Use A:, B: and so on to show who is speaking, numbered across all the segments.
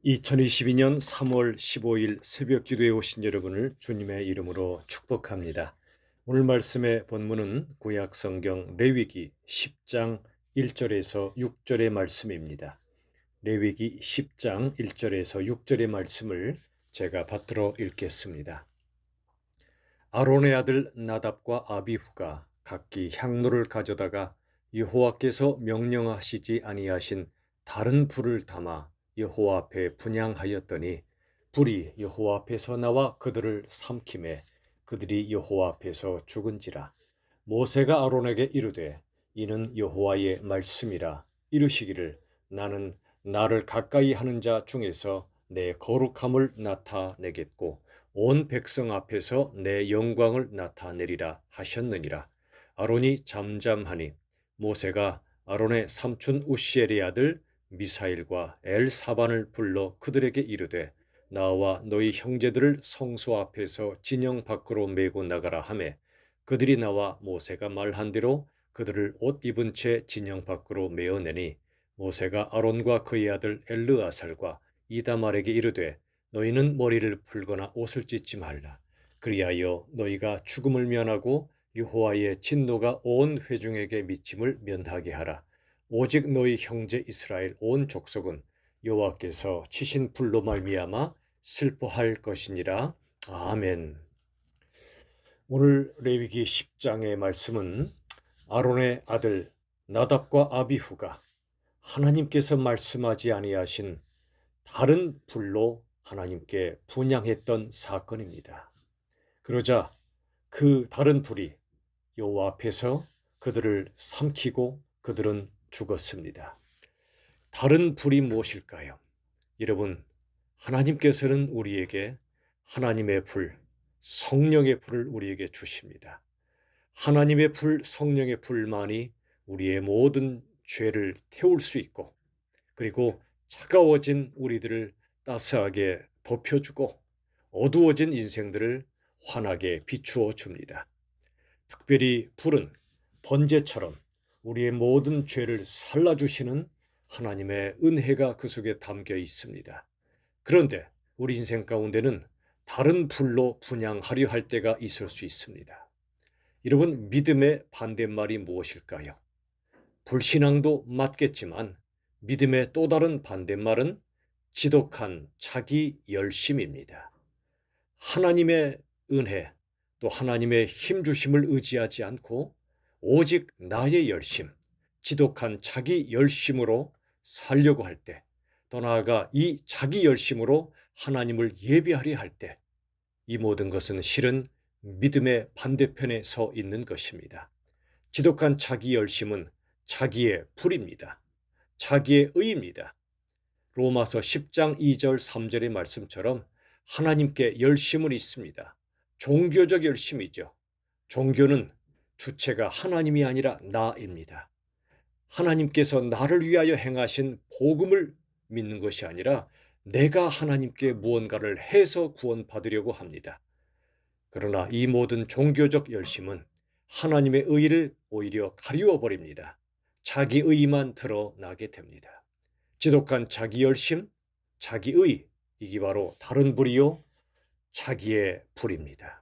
A: 2022년 3월 15일 새벽 기도에 오신 여러분을 주님의 이름으로 축복합니다. 오늘 말씀의 본문은 구약 성경 레위기 10장 1절에서 6절의 말씀입니다. 레위기 10장 1절에서 6절의 말씀을 제가 받들어 읽겠습니다. 아론의 아들 나답과 아비후가 각기 향로를 가져다가 여호와께서 명령하시지 아니하신 다른 불을 담아 여호와 앞에 분향하였더니 불이 여호와 앞에서 나와 그들을 삼키매 그들이 여호와 앞에서 죽은지라. 모세가 아론에게 이르되 이는 여호와의 말씀이라. 이르시기를 나는 나를 가까이 하는 자 중에서 내 거룩함을 나타내겠고 온 백성 앞에서 내 영광을 나타내리라 하셨느니라. 아론이 잠잠하니 모세가 아론의 삼촌 우시엘의 아들 미사일과 엘사반을 불러 그들에게 이르되 나와 너희 형제들을 성소 앞에서 진영 밖으로 메고 나가라 하매 그들이 나와 모세가 말한 대로 그들을 옷 입은 채 진영 밖으로 메어내니 모세가 아론과 그의 아들 엘르아살과 이다말에게 이르되 너희는 머리를 풀거나 옷을 찢지 말라. 그리하여 너희가 죽음을 면하고 여호와의 진노가 온 회중에게 미침을 면하게 하라. 오직 너희 형제 이스라엘 온 족속은 여호와께서 치신 불로 말미암아 슬퍼할 것이니라. 아멘. 오늘 레위기 10장의 말씀은 아론의 아들 나답과 아비후가 하나님께서 말씀하지 아니하신 다른 불로 하나님께 분향했던 사건입니다. 그러자 그 다른 불이 여호와 앞에서 그들을 삼키고 그들은 죽었습니다. 다른 불이 무엇일까요? 여러분, 하나님께서는 우리에게 하나님의 불, 성령의 불을 우리에게 주십니다. 하나님의 불, 성령의 불만이 우리의 모든 죄를 태울 수 있고 그리고 차가워진 우리들을 따스하게 덮여주고 어두워진 인생들을 환하게 비추어 줍니다. 특별히 불은 번제처럼 우리의 모든 죄를 살라주시는 하나님의 은혜가 그 속에 담겨 있습니다. 그런데 우리 인생 가운데는 다른 불로 분향하려 할 때가 있을 수 있습니다. 여러분, 믿음의 반대말이 무엇일까요? 불신앙도 맞겠지만 믿음의 또 다른 반대말은 지독한 자기 열심입니다. 하나님의 은혜 또 하나님의 힘주심을 의지하지 않고 오직 나의 열심, 지독한 자기 열심으로 살려고 할 때, 더 나아가 이 자기 열심으로 하나님을 예배하려 할 때, 이 모든 것은 실은 믿음의 반대편에 서 있는 것입니다. 지독한 자기 열심은 자기의 불입니다. 자기의 의입니다. 로마서 10장 2절 3절의 말씀처럼 하나님께 열심은 있습니다. 종교적 열심이죠. 종교는 주체가 하나님이 아니라 나입니다. 하나님께서 나를 위하여 행하신 복음을 믿는 것이 아니라 내가 하나님께 무언가를 해서 구원받으려고 합니다. 그러나 이 모든 종교적 열심은 하나님의 의를 오히려 가리워 버립니다. 자기 의만 드러나게 됩니다. 지독한 자기 열심, 자기 의, 이게 바로 다른 불이요, 자기의 불입니다.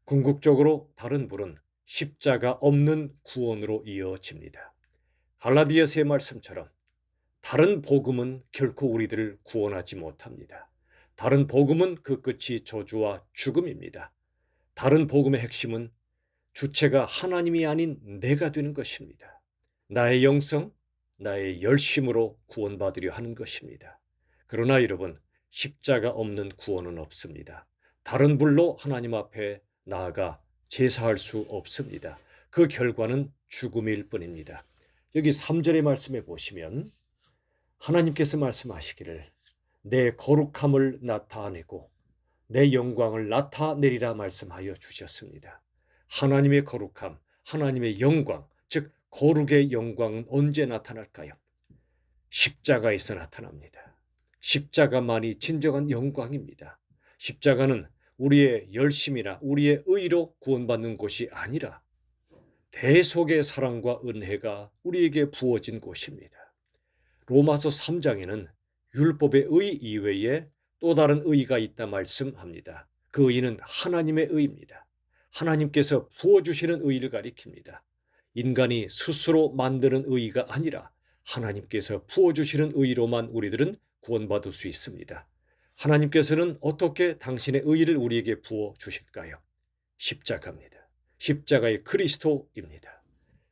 A: 궁극적으로 다른 불은 십자가 없는 구원으로 이어집니다. 갈라디아서의 말씀처럼 다른 복음은 결코 우리들을 구원하지 못합니다. 다른 복음은 그 끝이 저주와 죽음입니다. 다른 복음의 핵심은 주체가 하나님이 아닌 내가 되는 것입니다. 나의 영성, 나의 열심으로 구원받으려 하는 것입니다. 그러나 여러분, 십자가 없는 구원은 없습니다. 다른 불로 하나님 앞에 나아가 제사할 수 없습니다. 그 결과는 죽음일 뿐입니다. 여기 3절의 말씀에 보시면 하나님께서 말씀하시기를 내 거룩함을 나타내고 내 영광을 나타내리라 말씀하여 주셨습니다. 하나님의 거룩함, 하나님의 영광, 즉 거룩의 영광은 언제 나타날까요? 십자가에서 나타납니다. 십자가만이 진정한 영광입니다. 십자가는 우리의 열심이나 우리의 의로 구원받는 곳이 아니라 대속의 사랑과 은혜가 우리에게 부어진 곳입니다. 로마서 3장에는 율법의 의 이외에 또 다른 의가 있다 말씀합니다. 그 의는 하나님의 의입니다. 하나님께서 부어주시는 의를 가리킵니다. 인간이 스스로 만드는 의가 아니라 하나님께서 부어주시는 의로만 우리들은 구원받을 수 있습니다. 하나님께서는 어떻게 당신의 의를 우리에게 부어주실까요? 십자가입니다. 십자가의 그리스도입니다.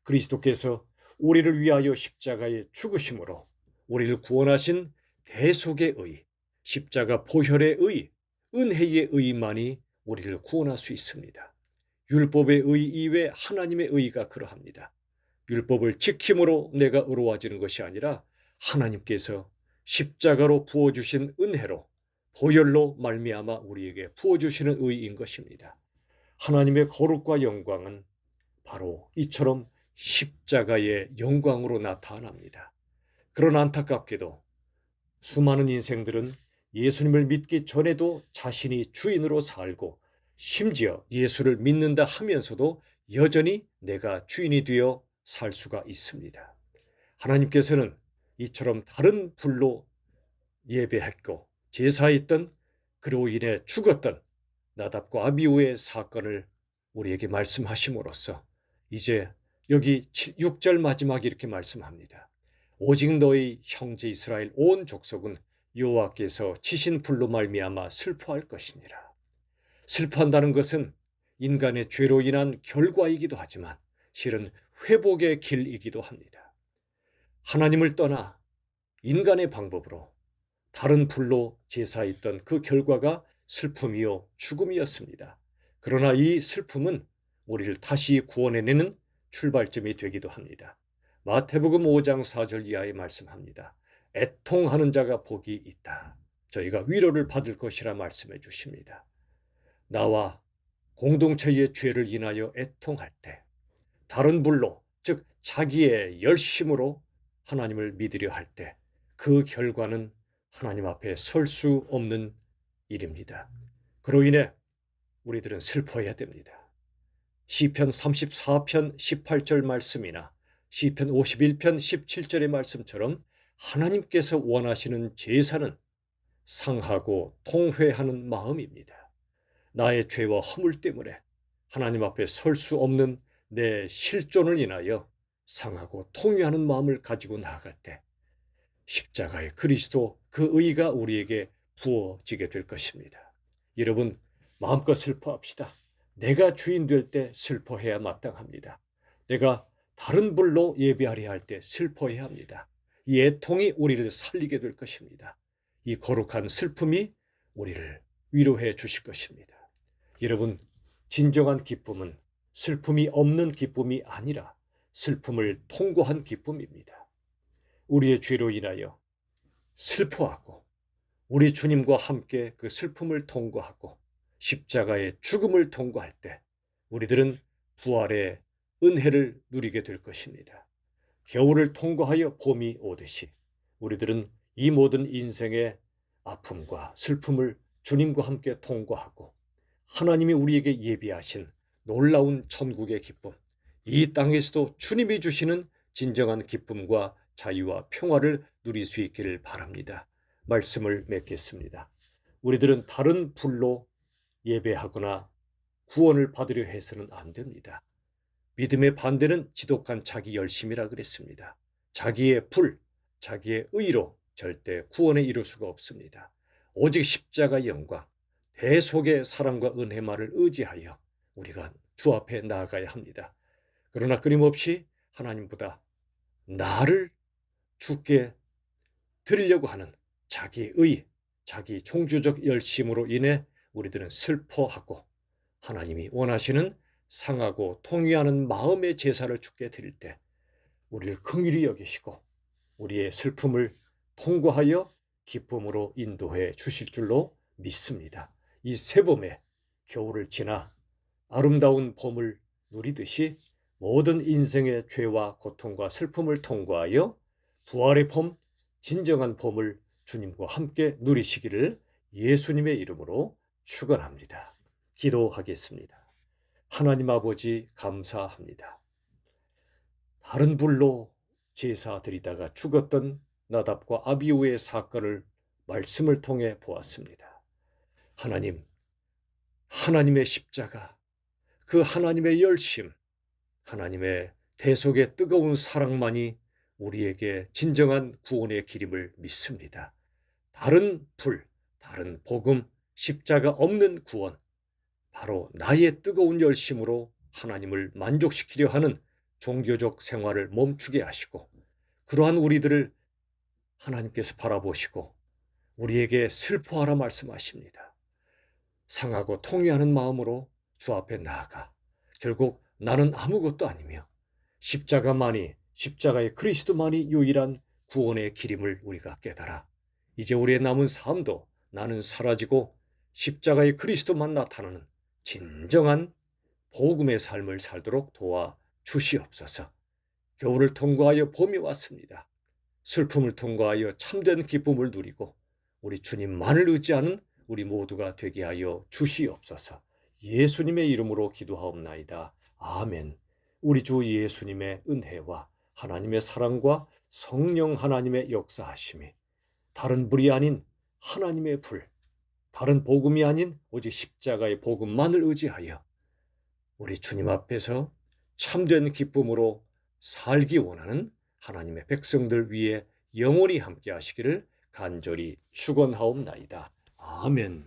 A: 그리스도께서 우리를 위하여 십자가에 죽으심으로 우리를 구원하신 대속의 의, 십자가 보혈의 의, 은혜의 의만이 우리를 구원할 수 있습니다. 율법의 의 이외 하나님의 의가 그러합니다. 율법을 지킴으로 내가 의로워지는 것이 아니라 하나님께서 십자가로 부어주신 은혜로 보혈로 말미암아 우리에게 부어주시는 의인 것입니다. 하나님의 거룩과 영광은 바로 이처럼 십자가의 영광으로 나타납니다. 그러나 안타깝게도 수많은 인생들은 예수님을 믿기 전에도 자신이 주인으로 살고 심지어 예수를 믿는다 하면서도 여전히 내가 주인이 되어 살 수가 있습니다. 하나님께서는 이처럼 다른 불로 예배했고 제사했던 그로 인해 죽었던 나답과 아비후의 사건을 우리에게 말씀하심으로써 이제 여기 6절 마지막에 이렇게 말씀합니다. 오직 너희 형제 이스라엘 온 족속은 여호와께서 치신 불로 말미암아 슬퍼할 것이니라. 슬퍼한다는 것은 인간의 죄로 인한 결과이기도 하지만 실은 회복의 길이기도 합니다. 하나님을 떠나 인간의 방법으로 다른 불로 제사했던 그 결과가 슬픔이요 죽음이었습니다. 그러나 이 슬픔은 우리를 다시 구원해내는 출발점이 되기도 합니다. 마태복음 5장 4절 이하에 말씀합니다. 애통하는 자가 복이 있다. 저희가 위로를 받을 것이라 말씀해 주십니다. 나와 공동체의 죄를 인하여 애통할 때 다른 불로 즉 자기의 열심으로 하나님을 믿으려 할 때 그 결과는 하나님 앞에 설 수 없는 일입니다. 그로 인해 우리들은 슬퍼해야 됩니다. 시편 34편 18절 말씀이나 시편 51편 17절의 말씀처럼 하나님께서 원하시는 제사는 상하고 통회하는 마음입니다. 나의 죄와 허물 때문에 하나님 앞에 설 수 없는 내 실존을 인하여 상하고 통회하는 마음을 가지고 나아갈 때 십자가의 그리스도 그 의가 우리에게 부어지게 될 것입니다. 여러분 마음껏 슬퍼합시다. 내가 주인 될 때 슬퍼해야 마땅합니다. 내가 다른 불로 예배하려 할 때 슬퍼해야 합니다. 이 애통이 우리를 살리게 될 것입니다. 이 거룩한 슬픔이 우리를 위로해 주실 것입니다. 여러분 진정한 기쁨은 슬픔이 없는 기쁨이 아니라 슬픔을 통과한 기쁨입니다. 우리의 죄로 인하여 슬퍼하고 우리 주님과 함께 그 슬픔을 통과하고 십자가의 죽음을 통과할 때 우리들은 부활의 은혜를 누리게 될 것입니다. 겨울을 통과하여 봄이 오듯이 우리들은 이 모든 인생의 아픔과 슬픔을 주님과 함께 통과하고 하나님이 우리에게 예비하신 놀라운 천국의 기쁨, 이 땅에서도 주님이 주시는 진정한 기쁨과 자유와 평화를 누릴 수 있기를 바랍니다. 말씀을 맺겠습니다. 우리들은 다른 불로 예배하거나 구원을 받으려 해서는 안 됩니다. 믿음의 반대는 지독한 자기 열심이라 그랬습니다. 자기의 불, 자기의 의로 절대 구원에 이룰 수가 없습니다. 오직 십자가의 영광, 대속의 사랑과 은혜만을 의지하여 우리가 주 앞에 나아가야 합니다. 그러나 끊임없이 하나님보다 나를 주께 드리려고 하는 자기의 의, 자기 종교적 열심으로 인해 우리들은 슬퍼하고 하나님이 원하시는 상하고 통회하는 마음의 제사를 주께 드릴 때 우리를 긍휼히 여기시고 우리의 슬픔을 통과하여 기쁨으로 인도해 주실 줄로 믿습니다. 이 새봄에 겨울을 지나 아름다운 봄을 누리듯이 모든 인생의 죄와 고통과 슬픔을 통과하여 부활의 봄, 진정한 봄을 주님과 함께 누리시기를 예수님의 이름으로 축원합니다. 기도하겠습니다. 하나님 아버지 감사합니다. 다른 불로 제사 드리다가 죽었던 나답과 아비후의 사건을 말씀을 통해 보았습니다. 하나님, 하나님의 십자가, 그 하나님의 열심, 하나님의 대속의 뜨거운 사랑만이 우리에게 진정한 구원의 길임을 믿습니다. 다른 불, 다른 복음, 십자가 없는 구원, 바로 나의 뜨거운 열심으로 하나님을 만족시키려 하는 종교적 생활을 멈추게 하시고, 그러한 우리들을 하나님께서 바라보시고 우리에게 슬퍼하라 말씀하십니다. 상하고 통회하는 마음으로 주 앞에 나아가 결국 나는 아무것도 아니며 십자가의 그리스도만이 유일한 구원의 길임을 우리가 깨달아 이제 우리의 남은 삶도 나는 사라지고 십자가의 그리스도만 나타나는 진정한 복음의 삶을 살도록 도와 주시옵소서. 겨울을 통과하여 봄이 왔습니다. 슬픔을 통과하여 참된 기쁨을 누리고 우리 주님만을 의지하는 우리 모두가 되게 하여 주시옵소서. 예수님의 이름으로 기도하옵나이다. 아멘. 우리 주 예수님의 은혜와 하나님의 사랑과 성령 하나님의 역사하심이 다른 불이 아닌 하나님의 불, 다른 복음이 아닌 오직 십자가의 복음만을 의지하여 우리 주님 앞에서 참된 기쁨으로 살기 원하는 하나님의 백성들 위해 영원히 함께 하시기를 간절히 축원하옵나이다. 아멘.